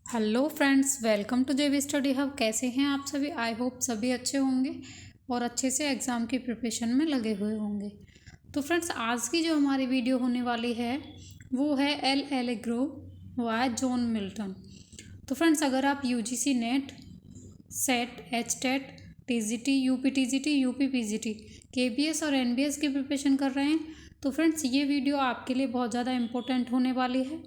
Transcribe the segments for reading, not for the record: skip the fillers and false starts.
Hello friends, welcome to जेवी study hub. कैसे हैं आप सभी? आई होप सभी अच्छे होंगे और अच्छे से एग्ज़ाम की प्रिपरेशन में लगे हुए होंगे। तो फ्रेंड्स, आज की जो हमारी वीडियो होने वाली है वो है L Allegro by John Milton. तो फ्रेंड्स, अगर आप UGC NET, SET, HTET, TGT, UPTGT, UPPGT, KVS और एनबीएस की प्रिपरेशन कर रहे हैं तो फ्रेंड्स ये वीडियो आपके लिए बहुत ज़्यादा इम्पोर्टेंट होने वाली है।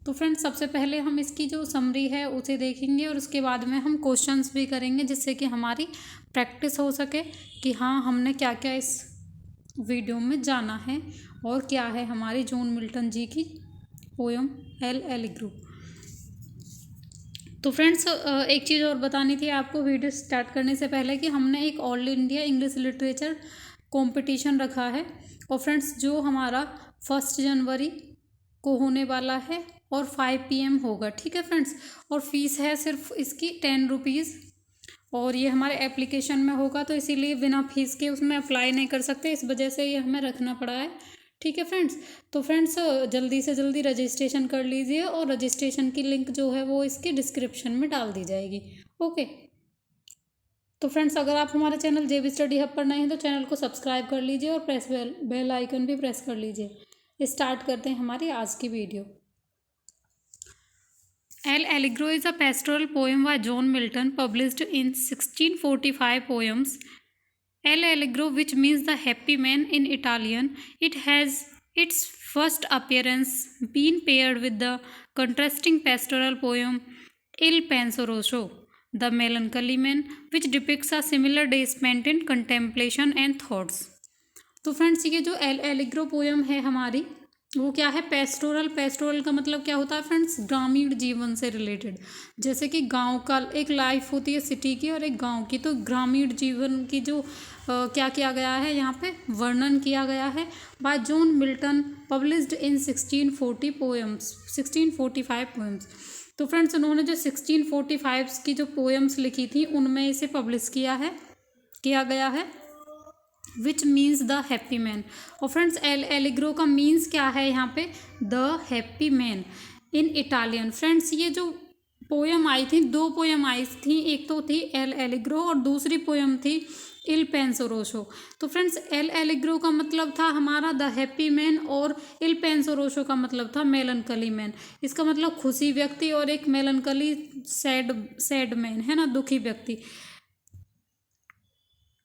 तो फ्रेंड्स, सबसे पहले हम इसकी जो समरी है उसे देखेंगे और उसके बाद में हम क्वेश्चंस भी करेंगे जिससे कि हमारी प्रैक्टिस हो सके कि हाँ, हमने क्या क्या इस वीडियो में जाना है और क्या है हमारी जॉन मिल्टन जी की पोयम एल एलेग्रो। तो फ्रेंड्स, एक चीज़ और बतानी थी आपको वीडियो स्टार्ट करने से पहले कि हमने एक all India English literature competition रखा है और फ्रेंड्स जो हमारा 1 जनवरी को होने वाला है और 5 PM होगा। ठीक है फ्रेंड्स, और फीस है सिर्फ इसकी 10 रुपीज़ और ये हमारे एप्लीकेशन में होगा तो इसीलिए बिना फीस के उसमें अप्लाई नहीं कर सकते, इस वजह से ये हमें रखना पड़ा है। ठीक है फ्रेंड्स, तो फ्रेंड्स जल्दी से जल्दी रजिस्ट्रेशन कर लीजिए और रजिस्ट्रेशन की लिंक जो है वो इसके डिस्क्रिप्शन में डाल दी जाएगी। ओके, तो फ्रेंड्स अगर आप हमारे चैनल जेबी स्टडी हब पर नए हैं तो चैनल को सब्सक्राइब कर लीजिए और प्रेस बेल आइकन भी प्रेस कर लीजिए। स्टार्ट करते हैं हमारी आज की video. L allegro is a pastoral poem by John Milton published in 1645 poems. El Allegro, which means the happy man in Italian, it has its first appearance been paired with the contrasting pastoral poem Il Penseroso, the melancholy man, which depicts a similar day spent in contemplation and thoughts. तो friends ये जो L allegro poem है हमारी वो क्या है? Pastoral. Pastoral का मतलब क्या होता है फ्रेंड्स? ग्रामीण जीवन से रिलेटेड। जैसे कि गांव का एक लाइफ होती है सिटी की और एक गांव की, तो ग्रामीण जीवन की जो क्या किया गया है यहाँ पे वर्णन किया गया है bye John Milton, published in 1645 poems. तो फ्रेंड्स उन्होंने जो 1645 की जो पोएम्स लिखी थी उनमें इसे पब्लिश किया गया है which means the happy man. और फ्रेंड्स एल एलेग्रो का मीन्स क्या है यहाँ पे? The happy man in Italian. Friends ये जो पोयम आई थी, 2 पोयम आई थी, एक तो थी एल एलेग्रो और दूसरी पोयम थी इल पेंसोरोसो। तो फ्रेंड्स एल एलेग्रो का मतलब था हमारा द हैप्पी मैन और इल पेंसोरोसो का मतलब था मेलनकली मैन। इसका मतलब खुशी व्यक्ति और एक मेलनकली सैड मैन है ना, दुखी व्यक्ति।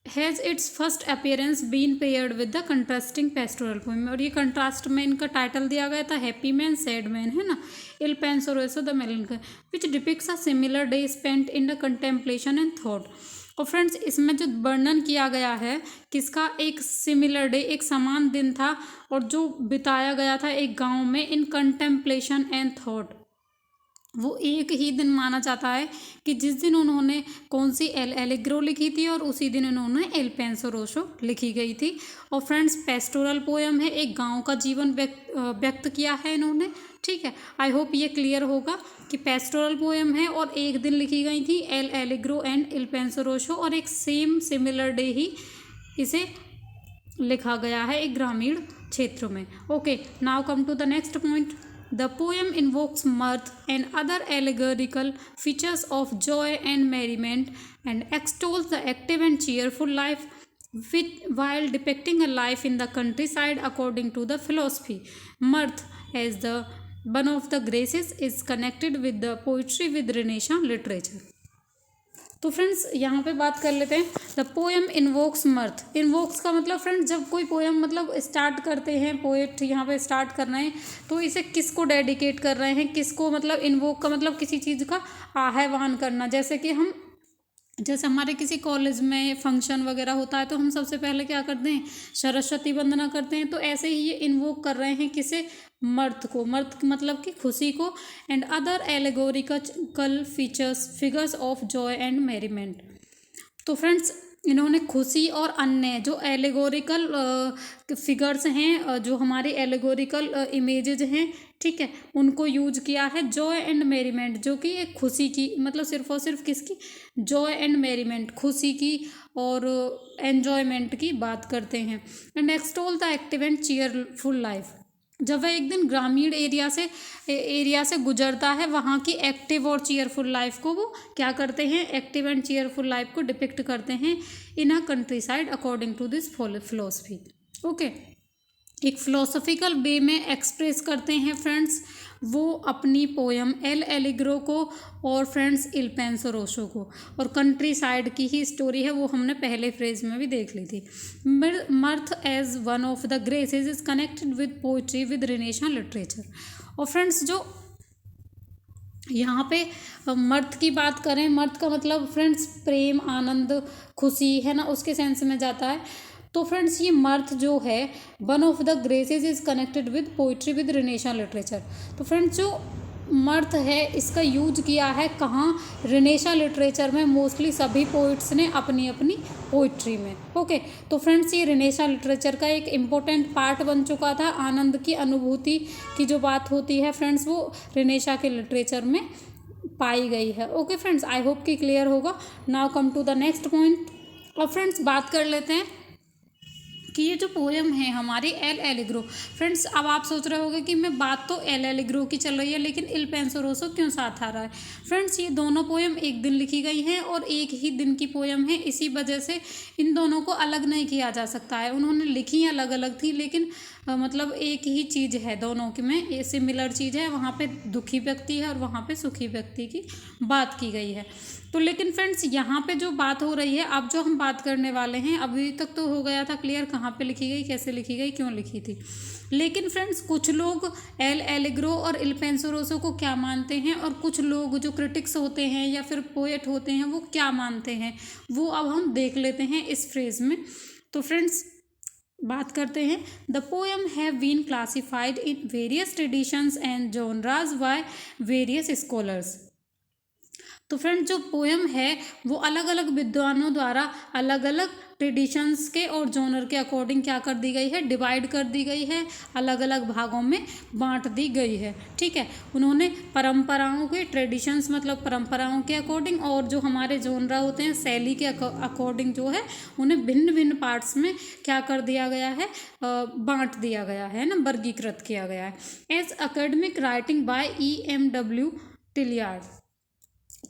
Has its first appearance been paired with the contrasting pastoral poem. और ये कंट्रास्ट में इनका टाइटल दिया गया था हैप्पी मैन सैड मैन, है ना, Il Penseroso the melancholy, which depicts a similar day spent in the contemplation and thought. और फ्रेंड्स इसमें जो वर्णन किया गया है किसका? एक सिमिलर डे, एक समान दिन था और जो बिताया गया था एक गाँव में इन कंटेम्पलेशन एंड थॉट। वो एक ही दिन माना जाता है कि जिस दिन उन्होंने कौन सी एल एलेग्रो लिखी थी और उसी दिन उन्होंने एल पेंसोरोसो लिखी गई थी। और फ्रेंड्स पेस्टोरल पोयम है, एक गांव का जीवन व्यक्त किया है इन्होंने। ठीक है, आई होप ये क्लियर होगा कि पेस्टोरल पोयम है और एक दिन लिखी गई थी एल एलेग्रो एंड एल पेंसोरोसो और एक सिमिलर डे ही इसे लिखा गया है एक ग्रामीण क्षेत्र में। Okay, now come to the next point. The poem invokes mirth and other allegorical features of joy and merriment and extols the active and cheerful life while depicting a life in the countryside according to the philosophy. Mirth, as the one of the graces, is connected with the poetry with Renaissance literature. तो friends यहाँ पे बात कर लेते हैं। The poem invokes मर्थ। Invokes का मतलब friends जब कोई पोएम मतलब स्टार्ट करते हैं, पोएट यहाँ पे स्टार्ट कर रहे हैं तो इसे किसको डेडिकेट कर रहे हैं, किसको, मतलब इन्वोक का मतलब किसी चीज़ का आह्वान करना। जैसे हमारे किसी कॉलेज में फंक्शन वगैरह होता है तो हम सबसे पहले क्या करते हैं? सरस्वती वंदना करते हैं। तो ऐसे ही ये इन्वोक कर रहे हैं किसे? मर्थ को। मर्थ मतलब कि खुशी को। And other allegorical figures of joy and merriment. तो फ्रेंड्स इन्होंने खुशी और अन्य जो एलेगोरिकल फिगर्स हैं, जो हमारी एलेगोरिकल इमेजेज हैं, ठीक है, उनको यूज किया है। जॉय एंड मेरीमेंट जो कि एक खुशी की, मतलब सिर्फ और सिर्फ किसकी? जॉय एंड मेरीमेंट, खुशी की और एन्जॉयमेंट की बात करते हैं। And extol the active and cheerful life. जब वह एक दिन ग्रामीण एरिया से गुजरता है, वहाँ की एक्टिव और चीयरफुल लाइफ को वो क्या करते हैं, एक्टिव एंड चीयरफुल लाइफ को डिपिक्ट करते हैं in a countryside according to this philosophy. Okay, एक फिलोसफिकल वे में एक्सप्रेस करते हैं फ्रेंड्स वो अपनी पोयम एल एलिग्रो को और फ्रेंड्स इल पेंसोरोसो को। और कंट्री साइड की ही स्टोरी है, वो हमने पहले फ्रेज में भी देख ली थी। Mirth as one of the graces is connected with poetry with Renaissance literature. और फ्रेंड्स जो यहाँ पे मर्थ की बात करें, मर्थ का मतलब फ्रेंड्स प्रेम, आनंद, खुशी है ना, उसके सेंस में जाता है। तो फ्रेंड्स ये मर्थ जो है one of the graces is connected with poetry with Renaissance literature. तो फ्रेंड्स जो मर्थ है इसका यूज किया है कहाँ, रिनेशा लिटरेचर में मोस्टली सभी पोइट्स ने अपनी अपनी पोइट्री में। ओके, तो फ्रेंड्स ये रिनेशा लिटरेचर का एक इम्पोर्टेंट पार्ट बन चुका था। आनंद की अनुभूति की जो बात होती है फ्रेंड्स वो रिनेशा के लिटरेचर में पाई गई है। ओके फ्रेंड्स, आई होप कि क्लियर होगा। Now come to the next point. और फ्रेंड्स बात कर लेते हैं कि ये जो पोएम है हमारी एल एलिग्रो। फ्रेंड्स अब आप सोच रहे होंगे कि मैं बात तो एल एलिग्रो की चल रही है लेकिन इल पेंसोरोसो क्यों साथ आ रहा है। फ्रेंड्स ये दोनों पोएम एक दिन लिखी गई हैं और एक ही दिन की पोएम है, इसी वजह से इन दोनों को अलग नहीं किया जा सकता है। उन्होंने लिखी अलग अलग थी लेकिन मतलब एक ही चीज़ है दोनों की में, ये सिमिलर चीज़ है। वहाँ पे दुखी व्यक्ति है और वहाँ पे सुखी व्यक्ति की बात की गई है। तो लेकिन फ्रेंड्स यहाँ पे जो बात हो रही है, अब जो हम बात करने वाले हैं, अभी तक तो हो गया था क्लियर कहाँ पे लिखी गई, कैसे लिखी गई, क्यों लिखी थी। लेकिन फ्रेंड्स कुछ लोग एल एलिग्रो और इल पेंसोरोसो को क्या मानते हैं और कुछ लोग जो क्रिटिक्स होते हैं या फिर पोएट होते हैं वो क्या मानते हैं, वो अब हम देख लेते हैं इस फ्रेज में। तो फ्रेंड्स बात करते हैं, the poem have been classified in various traditions and genres by various scholars. तो फ्रेंड्स जो पोएम है वो अलग अलग विद्वानों द्वारा अलग अलग ट्रेडिशंस के और जॉनर के अकॉर्डिंग क्या कर दी गई है, डिवाइड कर दी गई है, अलग अलग भागों में बांट दी गई है। ठीक है, उन्होंने परंपराओं के, ट्रेडिशंस मतलब परंपराओं के अकॉर्डिंग, और जो हमारे जॉनरा होते हैं शैली के अकॉर्डिंग जो है उन्हें भिन्न भिन्न पार्ट्स में क्या कर दिया गया है, बांट दिया गया है ना, वर्गीकृत किया गया है। As academic writing by EMW Tillyard.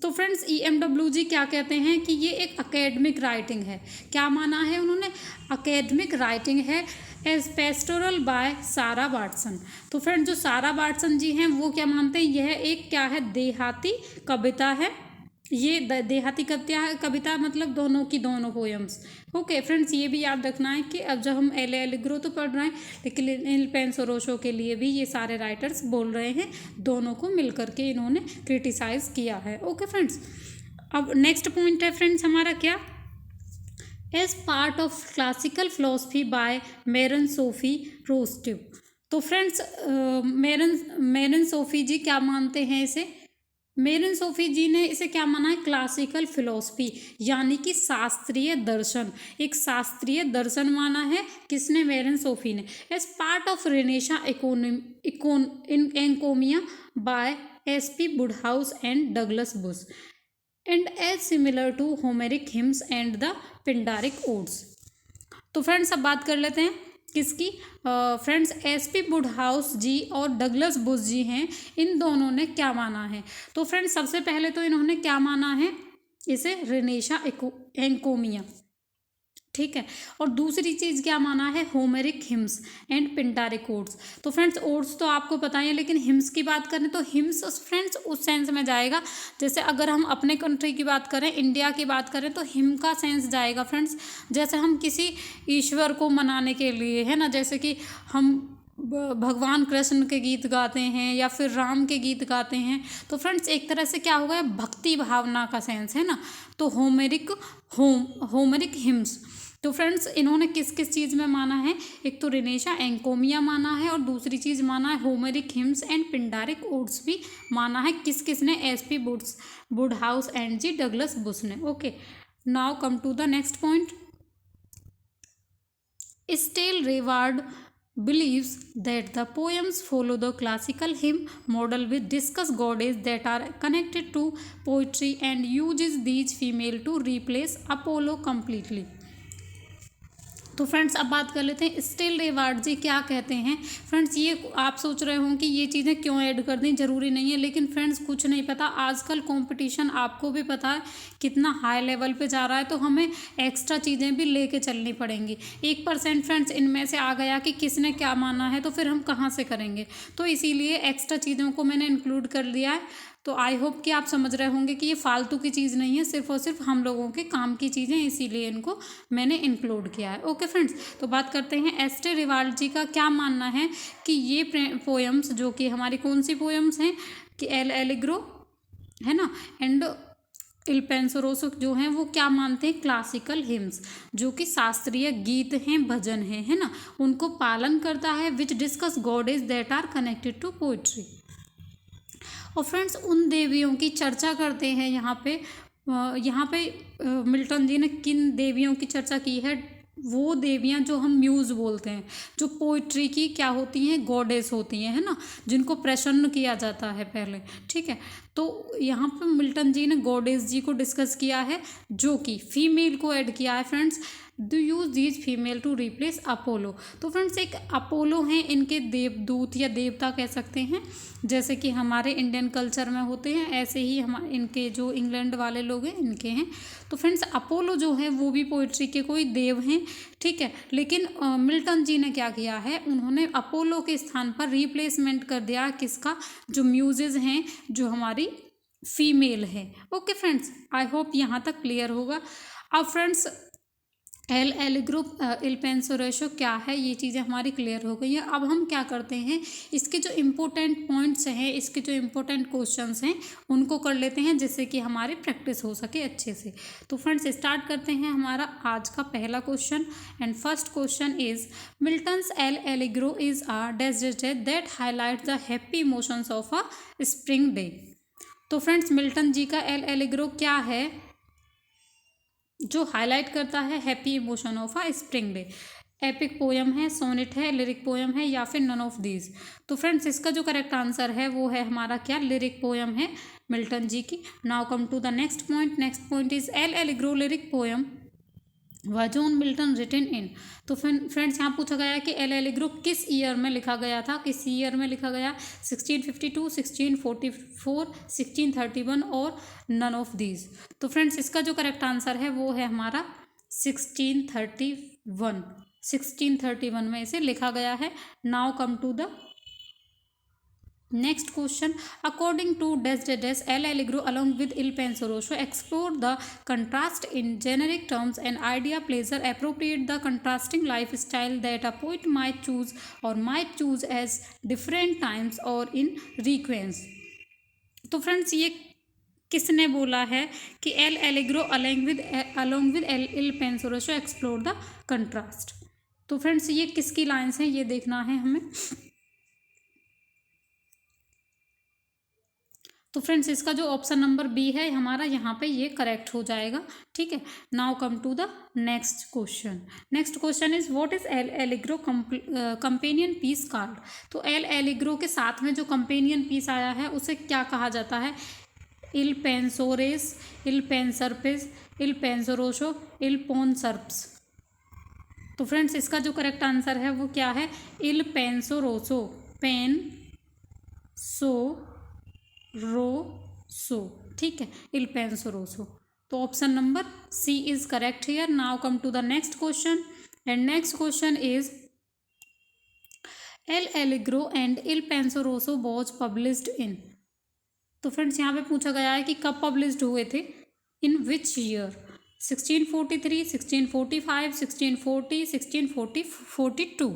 तो फ्रेंड्स EMW जी क्या कहते हैं कि ये एक अकेडमिक राइटिंग है। क्या माना है उन्होंने, अकेडमिक राइटिंग है एज पेस्टोरल बाय सारा वाटसन। तो फ्रेंड्स जो सारा वाटसन जी हैं वो क्या मानते हैं, यह एक क्या है, देहाती कविता है। ये देहाती कविता मतलब दोनों की दोनों पोएम्स। ओके फ्रेंड्स ये भी याद रखना है कि अब जब हम एल एलिग्रो तो पढ़ रहे हैं लेकिन इल पेंसोरोसो के लिए भी ये सारे राइटर्स बोल रहे हैं, दोनों को मिल करके इन्होंने क्रिटिसाइज किया है। ओके फ्रेंड्स, अब नेक्स्ट पॉइंट है फ्रेंड्स हमारा क्या, as part of classical philosophy by Maren Sofie Rostvig. तो फ्रेंड्स मेरन सोफी जी क्या मानते हैं इसे, मेरन सोफी जी ने इसे क्या माना है, क्लासिकल फिलोसफी यानी कि शास्त्रीय दर्शन, एक शास्त्रीय दर्शन माना है। किसने, मेरन सोफी ने। As part of Renaissance encomia by SP Woodhouse and Douglas Bush and as similar to Homeric hymns and the Pindaric odes. तो फ्रेंड्स अब बात कर लेते हैं किसकी, फ्रेंड्स SP वुडहाउस जी और डगलस बुश जी हैं, इन दोनों ने क्या माना है। तो फ्रेंड्स सबसे पहले तो इन्होंने क्या माना है, इसे रिनेशा एंकोमिया। ठीक है, और दूसरी चीज़ क्या माना है, Homeric hymns and Pindaric odes. तो फ्रेंड्स ओड्स तो आपको पता है लेकिन हिम्स की बात करें तो हिम्स फ्रेंड्स उस सेंस में जाएगा, जैसे अगर हम अपने कंट्री की बात करें, इंडिया की बात करें तो हिम का सेंस जाएगा फ्रेंड्स, जैसे हम किसी ईश्वर को मनाने के लिए है ना, जैसे कि हम भगवान कृष्ण के गीत गाते हैं या फिर राम के गीत गाते हैं, तो फ्रेंड्स एक तरह से क्या होगा, भक्ति भावना का सेंस है ना। तो होमेरिक हिम्स। तो फ्रेंड्स इन्होंने किस किस चीज़ में माना है, एक तो रिनेशा एंकोमिया माना है और दूसरी चीज़ माना है Homeric hymns and Pindaric odes भी माना है। किस किस ने, SP Woodhouse and G Douglas Bush ने। Okay, now come to the next point. Stella Revard believes that the poems follow the classical hymn model with discussed goddesses that are connected to poetry and uses these female to replace Apollo completely। तो friends अब बात कर लेते हैं still रेवार्ड जी क्या कहते हैं। Friends ये आप सोच रहे हों कि ये चीज़ें क्यों ऐड कर दी, ज़रूरी नहीं है, लेकिन फ्रेंड्स कुछ नहीं पता, आजकल कंपटीशन आपको भी पता है कितना हाई लेवल पे जा रहा है, तो हमें एक्स्ट्रा चीज़ें भी लेके चलनी पड़ेंगी। 1% फ्रेंड्स इनमें से आ गया कि किसने क्या माना है, तो फिर हम कहाँ से करेंगे, तो इसीलिए एक्स्ट्रा चीज़ों को मैंने इंक्लूड कर दिया है। तो आई होप कि आप समझ रहे होंगे कि ये फालतू की चीज़ नहीं है, सिर्फ और सिर्फ हम लोगों के काम की चीज़ें, इसीलिए इनको मैंने इंक्लूड किया है। ओके फ्रेंड्स, तो बात करते हैं एस्टे रिवाल्डी का क्या मानना है कि ये पोएम्स जो कि हमारी कौन सी पोएम्स हैं कि एल एलिग्रो है ना एंड इल पेंसोरोसो जो हैं वो क्या मानते हैं, क्लासिकल हिम्स जो कि शास्त्रीय गीत हैं, भजन हैं, है ना, उनको पालन करता है, which discuss goddess that are connected to poetry. और फ्रेंड्स उन देवियों की चर्चा करते हैं यहाँ पे मिल्टन जी ने किन देवियों की चर्चा की है, वो देवियाँ जो हम म्यूज़ बोलते हैं, जो पोइट्री की क्या होती हैं, गॉडेस होती हैं, है ना, जिनको प्रसन्न किया जाता है पहले, ठीक है। तो यहाँ पे मिल्टन जी ने गॉडेस जी को डिस्कस किया है, जो कि फीमेल को ऐड किया है। Friends do use these female to replace Apollo. तो फ्रेंड्स एक अपोलो हैं, इनके देवदूत या देवता कह सकते हैं, जैसे कि हमारे इंडियन कल्चर में होते हैं, ऐसे ही हम इनके जो इंग्लैंड वाले लोग हैं इनके हैं। तो फ्रेंड्स अपोलो जो है वो भी पोइट्री के कोई देव हैं, ठीक है, लेकिन मिल्टन जी ने क्या किया है, उन्होंने अपोलो के स्थान पर रिप्लेसमेंट कर दिया किसका, जो म्यूजेज हैं, जो हमारी फीमेल है। ओके फ्रेंड्स, आई होप यहाँ तक क्लियर होगा। अब फ्रेंड्स एल एलिग्रो इल पेंसोरेशो क्या है, ये चीज़ें हमारी क्लियर हो गई है। अब हम क्या करते हैं, इसके जो इम्पोर्टेंट पॉइंट्स हैं, इसके जो इम्पोर्टेंट क्वेश्चंस हैं उनको कर लेते हैं, जिससे कि हमारी प्रैक्टिस हो सके अच्छे से। तो फ्रेंड्स स्टार्ट करते हैं हमारा आज का पहला question and first question is Milton's L Allegro is a desert that highlight the happy emotions of a spring day. तो फ्रेंड्स मिल्टन जी का एल एलिग्रो क्या है, जो हाईलाइट करता है happy emotion of a spring day. Epic poem है, sonnet है, lyric poem है, या फिर नन ऑफ दीज। तो फ्रेंड्स इसका जो करेक्ट आंसर है वो है हमारा क्या, लिरिक पोयम है मिल्टन जी की। Now come to the next point. Next point is L Allegro lyric poem व जॉन मिल्टन रिटन इन। तो फ्रेंड्स यहाँ पूछा गया है कि एल एलिग्रो किस ईयर में लिखा गया था, किस ईयर में लिखा गया, 1652, 1644, 1631 और नन ऑफ दीज। तो फ्रेंड्स इसका जो करेक्ट आंसर है वो है हमारा 1631। 1631 में इसे लिखा गया है। Now come to the next question. According to Desdedes, El Allegro along with Il Penseroso explore the contrast in generic terms. An idea pleasure appropriate the contrasting lifestyle that a poet might choose or might choose as different times or in sequence. तो friends ये किसने बोला है कि L Allegro along with Il Penseroso explore the contrast। तो friends ये किसकी lines हैं ये देखना है हमें। तो फ्रेंड्स इसका जो ऑप्शन नंबर बी है हमारा यहाँ पे ये करेक्ट हो जाएगा, ठीक है। Now come to the next question. Next question is what is L Allegro companion piece called. तो एल एलिग्रो के साथ में जो कंपेनियन पीस आया है उसे क्या कहा जाता है, इल पेंसोरेस, इल पेंसर्पिस, इल पेंसोरोसो, इल पोनसर्प्स। तो फ्रेंड्स इसका जो करेक्ट आंसर है वो क्या है, इल पेंसोरोसो, पेन सो रोसो, ठीक है, इल पेंसोरोसो। तो option number C is correct here. Now come to the next question and next question is L Allegro and Il Penseroso was published in. तो friends यहाँ पे पूछा गया है कि कब पब्लिश्ड हुए थे, इन विच ईयर, 1643, 1645, 1640, 1642।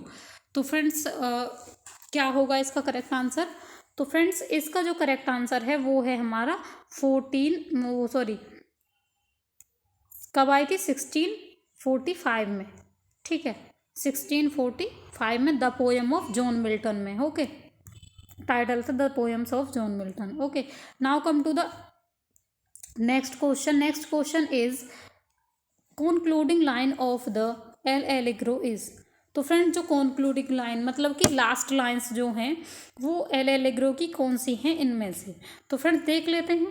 तो फ्रेंड्स क्या होगा इसका करेक्ट आंसर। तो फ्रेंड्स इसका जो करेक्ट आंसर है वो है हमारा कब आई थी, 1645 में, ठीक है, 1645 में the poem of John Milton में। ओके, टाइटल था the poems of John Milton. Okay, now come to the next question. Next question is concluding line of the L Allegro is. तो फ्रेंड जो कंक्लूडिंग लाइन मतलब कि last lines जो हैं वो L Allegro की कौन सी हैं इनमें से। तो फ्रेंड्स देख लेते हैं।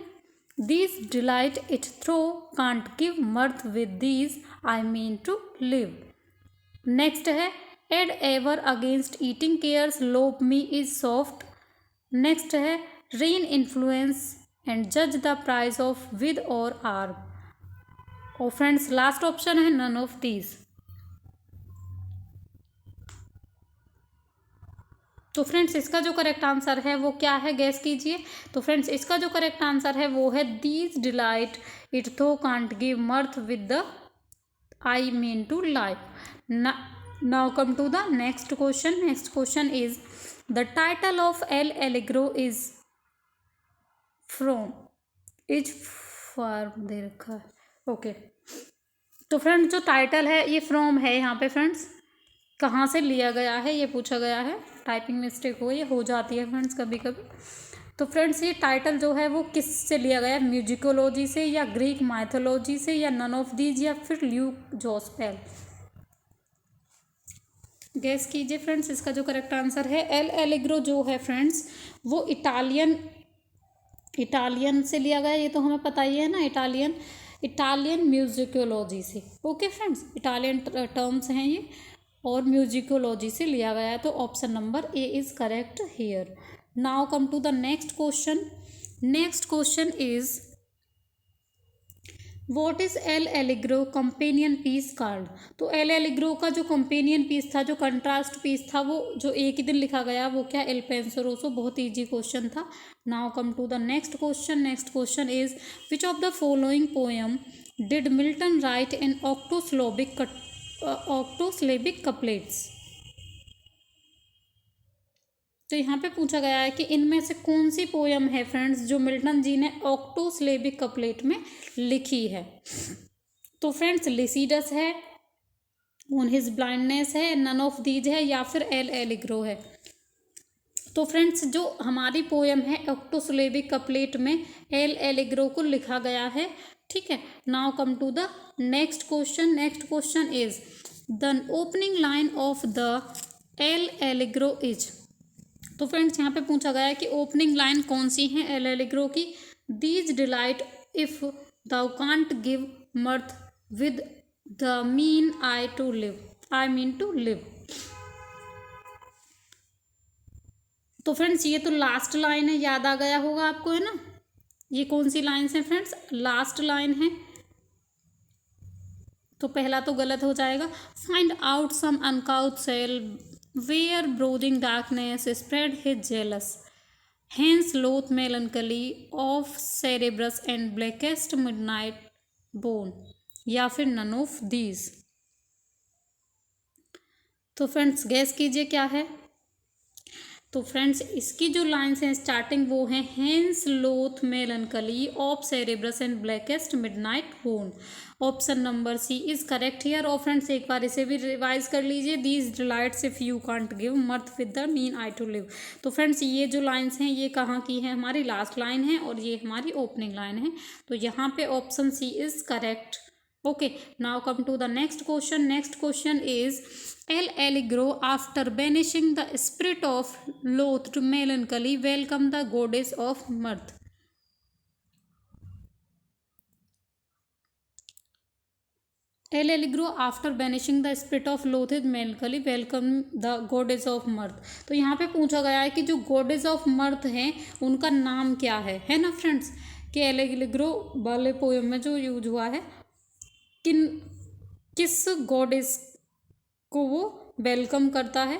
These delight it throw can't give mirth with these I mean to live. Next है and ever against eating cares lap me is soft. Next है रेन इन्फ्लुएंस एंड जज the prize of with or are. और friends last option है none of these. तो friends इसका जो correct answer है वो क्या है, गैस कीजिए। तो फ्रेंड्स इसका जो करेक्ट आंसर है वो है these delight it though can't give mirth with the I mean to life. Now come to the next question. Next question is the title of L Allegro is from is form दे रखा है, okay. तो friends जो title है ये from है, यहाँ पे फ्रेंड्स कहाँ से लिया गया है ये पूछा गया है। टाइपिंग मिस्टेक ये हो जाती है फ्रेंड्स कभी कभी। तो फ्रेंड्स ये टाइटल जो है वो किस से लिया गया है, म्यूजिकोलॉजी से या ग्रीक माइथोलॉजी से या नन ऑफ दीज या फिर ल्यूक जोस्पेल। गैस कीजिए फ्रेंड्स इसका जो करेक्ट आंसर है एल एलिग्रो जो है फ्रेंड्स वो इटालियन से लिया गया, ये तो हमें पता ही है ना, इटालियन म्यूजिकोलॉजी से। ओके फ्रेंड्स इटालियन टर्म्स हैं ये और म्यूजिकोलॉजी से लिया गया है। तो option number A is correct here. Now come to the next question. Next question is what is L Allegro companion piece called. तो एल एलिग्रो का जो कंपेनियन पीस था, जो कंट्रास्ट पीस था, वो जो एक ही दिन लिखा गया वो क्या, एल पेंसोरोसो। बहुत ईजी क्वेश्चन था। Now come to the next question. Next question is which of the following poem did Milton write in octosyllabic couplets. तो यहाँ पे पूछा गया है कि इनमें से कौन सी पोयम है फ्रेंड्स जो मिल्टन जी ने ऑक्टोसिलेबिक कपलेट में लिखी है। तो फ्रेंड्स लिसिडस है, ऑन हिज ब्लाइंडनेस है, नन ऑफ दीज है या फिर एल एलिग्रो है। तो फ्रेंड्स जो हमारी पोयम है ऑक्टोसिलेबिक कपलेट में एल एलिग्रो को लिखा गया है, ठीक है। Now come to the next question. Next question is the opening line of the L Allegro is. तो फ्रेंड्स यहाँ पे पूछा गया है कि ओपनिंग लाइन कौन सी है एल एलिग्रो की। These delight if thou can't give mirth with the mean I mean to live. तो फ्रेंड्स ये तो लास्ट लाइन है, याद आ गया होगा आपको, है ना। ये कौन सी लाइन है फ्रेंड्स, लास्ट लाइन है। तो पहला तो गलत हो जाएगा। Find out some uncouth cell where brooding darkness spread his jealous, hence loath melancholy of Cerberus and blackest midnight bone, या फिर none of these। तो फ्रेंड्स गैस कीजिए क्या है। तो फ्रेंड्स इसकी जो लाइन्स हैं स्टार्टिंग वो हैं hence loath melancholy of Cerberus and blackest midnight born. Option number C is correct here. और फ्रेंड्स एक बार इसे भी रिवाइज कर लीजिए। These delights if you can't give mirth with the mean I to live. तो फ्रेंड्स ये जो लाइन्स हैं ये कहाँ की हैं, हमारी लास्ट लाइन है और ये हमारी ओपनिंग लाइन है। तो यहाँ पे option C is correct. Okay, now come to the next question. Next question is El Allegro, after banishing the spirit of loathed melancholy, welcome the goddess of mirth. El Allegro, after banishing the spirit of loathed melancholy, welcome the goddess of mirth. तो यहाँ पे पूछा गया है कि जो goddess of mirth हैं उनका नाम क्या है ना फ्रेंड्स। कि एल एलिग्रो वाले पोएम में जो यूज हुआ है किस गॉडेस को वो वेलकम करता है।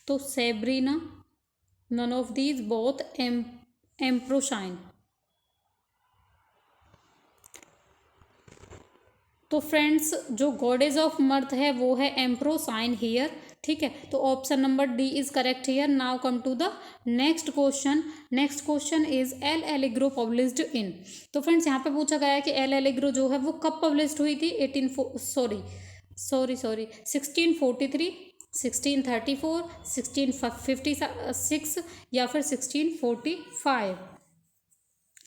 तो सेब्रीना, नन ऑफ दीज, बोथ, एम्प्रोशाइन। तो फ्रेंड्स जो गॉडेस ऑफ मर्थ है वो है एम्प्रोसाइन हियर, ठीक है। तो option number D is correct here. Now come to the next question. Next question is L Allegro published in. तो फ्रेंड्स यहाँ पे पूछा गया है कि एल एलिग्रो जो है वो कब पब्लिश्ड हुई थी। 1643, 1634, 1656 या फिर 1645।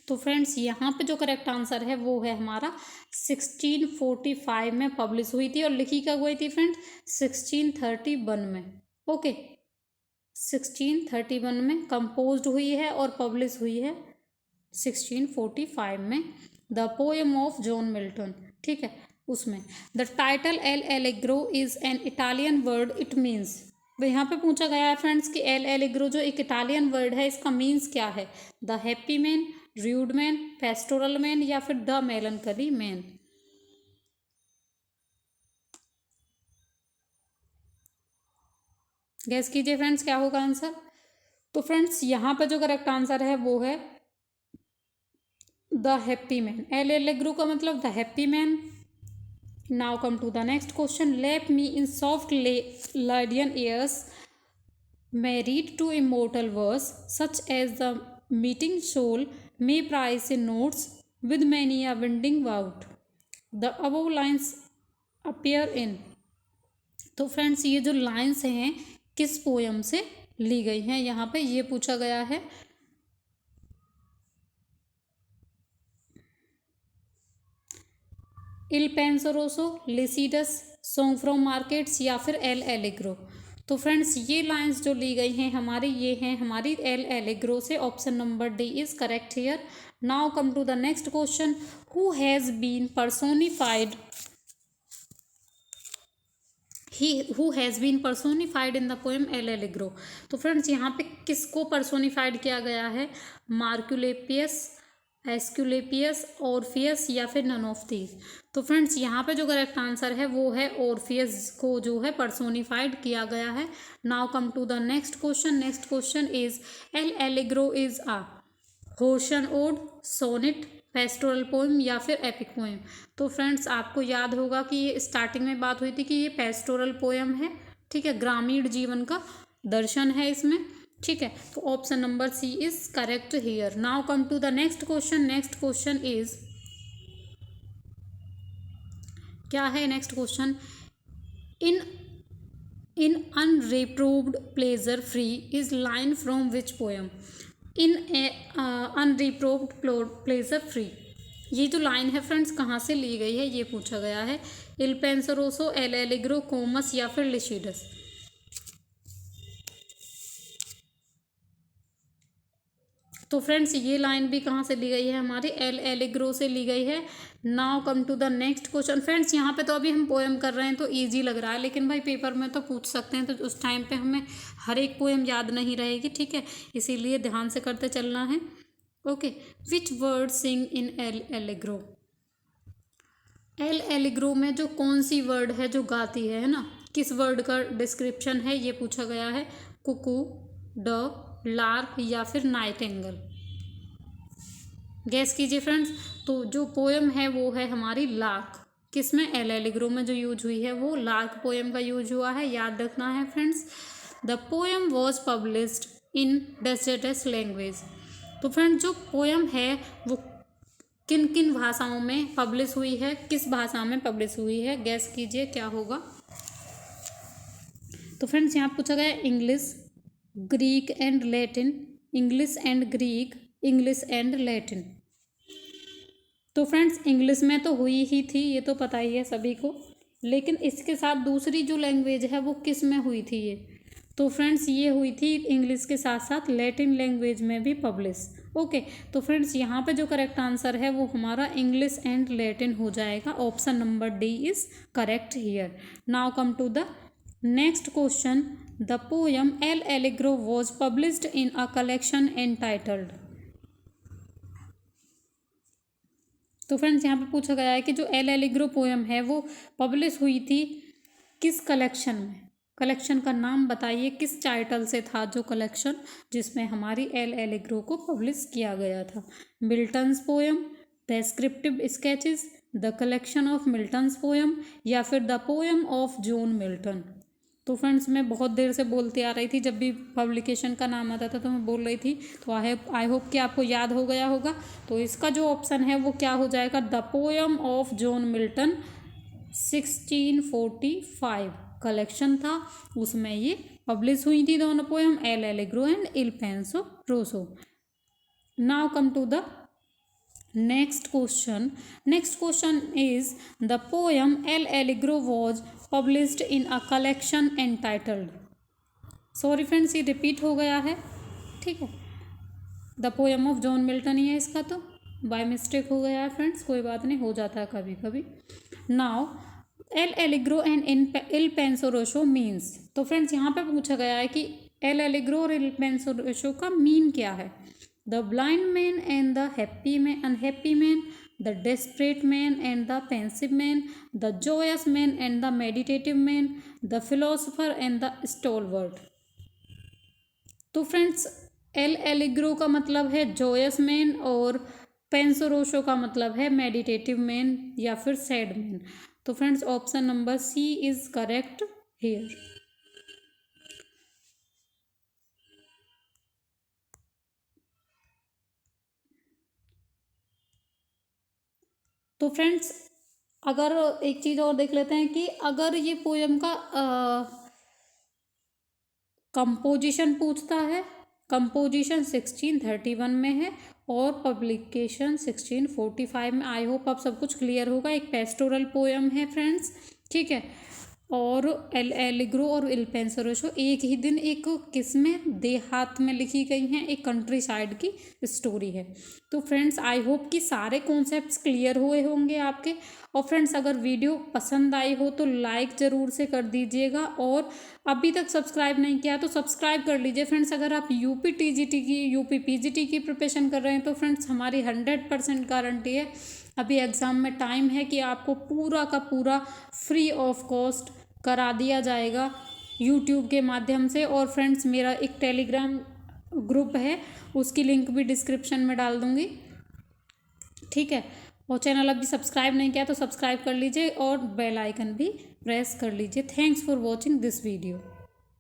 तो फ्रेंड्स यहाँ पे जो करेक्ट आंसर है वो है हमारा 1645 में पब्लिश हुई थी। और लिखी कब हुई थी फ्रेंड्स, 1631 में। ओके 1631 में कंपोज्ड हुई है और पब्लिश हुई है 1645 में, the poem of John Milton, ठीक है। उसमें the title L allegro is an Italian word, it means. यहाँ पे पूछा गया है फ्रेंड्स कि एल एलेग्रो जो एक इटालियन वर्ड है इसका मीन्स क्या है, the happy man, rude man, pastoral man या फिर द मेलनकली मैन। गैस कीजिए फ्रेंड्स क्या होगा आंसर। तो फ्रेंड्स यहाँ पर जो करेक्ट आंसर है वो है the happy man. L Allegro का मतलब the happy man. Now come to the next question, lap me in soft Lydian airs married to immortal verse such as the meeting shoal may price in notes with many a winding wout, the above lines appear in। तो friends ये जो lines हैं किस poem से ली गई हैं, यहाँ पे ये पूछा गया है। Il Penseroso, Lycidas, song from markets या फिर एल एलेग्रो। तो फ्रेंड्स ये लाइंस जो ली गई हैं हमारी, ये हैं हमारी एल एलेग्रो से। Option number D is correct here. Now come to the next question, who has been personified, who has been personified in the poem L allegro. तो फ्रेंड्स यहाँ पे किसको पर्सोनिफाइड किया गया है, मार्क्यूलेपियस, एस्क्यूलेपियस, ऑर्फियस या फिर नन ऑफ दीज। तो फ्रेंड्स यहाँ पे जो करेक्ट आंसर है वो है ऑर्फियस को जो है पर्सोनिफाइड किया गया है। Now come to the next question, next question is L Allegro is a होशन ओड, सोनेट, पेस्टोरल पोएम या फिर एपिक पोएम। तो फ्रेंड्स आपको याद होगा कि ये स्टार्टिंग में बात हुई थी कि ये पेस्टोरल पोएम है, ठीक है, ग्रामीण जीवन का दर्शन है इसमें, ठीक है। तो option number C is correct here. Now come to the next question, next question is, क्या है next question, in unreproved pleasure free is line from which poem. In unreproved pleasure free, ये जो लाइन है friends कहाँ से ली गई है ये पूछा गया है। इल पेंसरोसो, एल एलेग्रो, कोमस या फिर लिसिडस। तो फ्रेंड्स ये लाइन भी कहाँ से ली गई है, हमारी एल एलेग्रो से ली गई है। Now come to the next question. Friends यहाँ पे तो अभी हम पोएम कर रहे हैं तो इजी लग रहा है, लेकिन भाई पेपर में तो पूछ सकते हैं, तो उस टाइम पे हमें हर एक पोएम याद नहीं रहेगी, ठीक है, इसीलिए ध्यान से करते चलना है। Okay, which word sing in L'Allegro. L'Allegro में जो कौन सी वर्ड है जो गाती है ना, किस वर्ड का डिस्क्रिप्शन है ये पूछा गया है। कुकू, डव, लार्क या फिर नाइटिंगेल। गैस कीजिए फ्रेंड्स। तो जो पोएम है वो है हमारी लार्क। किसमें, एल एलेग्रो में जो यूज हुई है वो लार्क पोएम का यूज हुआ है, याद रखना है friends. The poem was published in deserts language. तो फ्रेंड्स जो पोएम है वो किन किन भाषाओं में पब्लिश हुई है, किस भाषा में पब्लिश हुई है, गैस कीजिए क्या होगा। तो फ्रेंड्स यहाँ पूछा गया English, Greek and Latin, English and Greek, English and Latin. तो फ्रेंड्स इंग्लिश में तो हुई ही थी, ये तो पता ही है सभी को, लेकिन इसके साथ दूसरी जो लैंग्वेज है वो किस में हुई थी ये, तो फ्रेंड्स ये हुई थी इंग्लिश के साथ साथ लैटिन लैंग्वेज में भी पब्लिश। ओके, तो फ्रेंड्स यहाँ पे जो करेक्ट आंसर है वो हमारा इंग्लिश एंड लैटिन हो जाएगा। Option number D is correct here. Now come to the next question, the poem L allegro was published in a collection entitled. तो फ्रेंड्स यहाँ पे पूछा गया है कि जो एल एलेग्रो पोएम है वो पब्लिश हुई थी किस कलेक्शन में, कलेक्शन का नाम बताइए, किस टाइटल से था जो कलेक्शन जिसमें हमारी एल एलेग्रो को पब्लिश किया गया था। Milton's poem, descriptive sketches, the collection of Milton's poem या फिर the poem of John Milton. तो फ्रेंड्स मैं बहुत देर से बोलती आ रही थी, जब भी पब्लिकेशन का नाम आता था तो मैं बोल रही थी, तो आई होप कि आपको याद हो गया होगा। तो इसका जो ऑप्शन है वो क्या हो जाएगा, the poem of John Milton 1645 collection था, उसमें ये पब्लिश हुई थी दोनों poem, L Allegro and Il Penseroso. Now come to the next question, next question is the poem L allegro was published in a collection entitled. Sorry friends ये repeat हो गया है, ठीक है, the poem of John Milton ही है इसका। तो बाय मिस्टेक हो गया है फ्रेंड्स, कोई बात नहीं, हो जाता है कभी कभी। Now L Allegro and Il Penseroso means, तो फ्रेंड्स यहाँ पे पूछा गया है कि एल एलिग्रो और इल पेंसोरोशो का मीन क्या है। The blind man and the happy man unhappy man, the desperate man and the pensive man, the Joyce man and the meditative man, the philosopher and the stalwart. तो friends L Allegro का मतलब है Joyce man और पेंसोरोशो का मतलब है meditative man या फिर सैड मैन। तो friends option number C is correct here. तो फ्रेंड्स अगर एक चीज़ और देख लेते हैं कि अगर ये पोएम का कंपोजिशन पूछता है, कंपोजिशन 1631 में है और पब्लिकेशन 1645 में। आई होप आप सब कुछ क्लियर होगा। एक पेस्टोरल पोएम है फ्रेंड्स, ठीक है। और एल एलिग्रो और इल पेंसोरोशो एक ही दिन एक किस में, देहात में लिखी गई हैं, एक कंट्री साइड की स्टोरी है। तो फ्रेंड्स आई होप कि सारे कॉन्सेप्ट्स क्लियर हुए होंगे आपके। और फ्रेंड्स अगर वीडियो पसंद आई हो तो लाइक ज़रूर से कर दीजिएगा, और अभी तक सब्सक्राइब नहीं किया तो सब्सक्राइब कर लीजिए फ्रेंड्स। अगर आप यूपी टीजीटी की, यूपी पीजीटी की प्रिपरेशन कर रहे हैं तो फ्रेंड्स हमारी 100% गारंटी है, अभी एग्ज़ाम में टाइम है कि आपको पूरा का पूरा फ्री ऑफ कॉस्ट करा दिया जाएगा यूट्यूब के माध्यम से। और फ्रेंड्स मेरा एक टेलीग्राम ग्रुप है, उसकी लिंक भी डिस्क्रिप्शन में डाल दूँगी, ठीक है। और चैनल अभी सब्सक्राइब नहीं किया तो सब्सक्राइब कर लीजिए और बेल आइकन भी प्रेस कर लीजिए। Thanks for watching this video.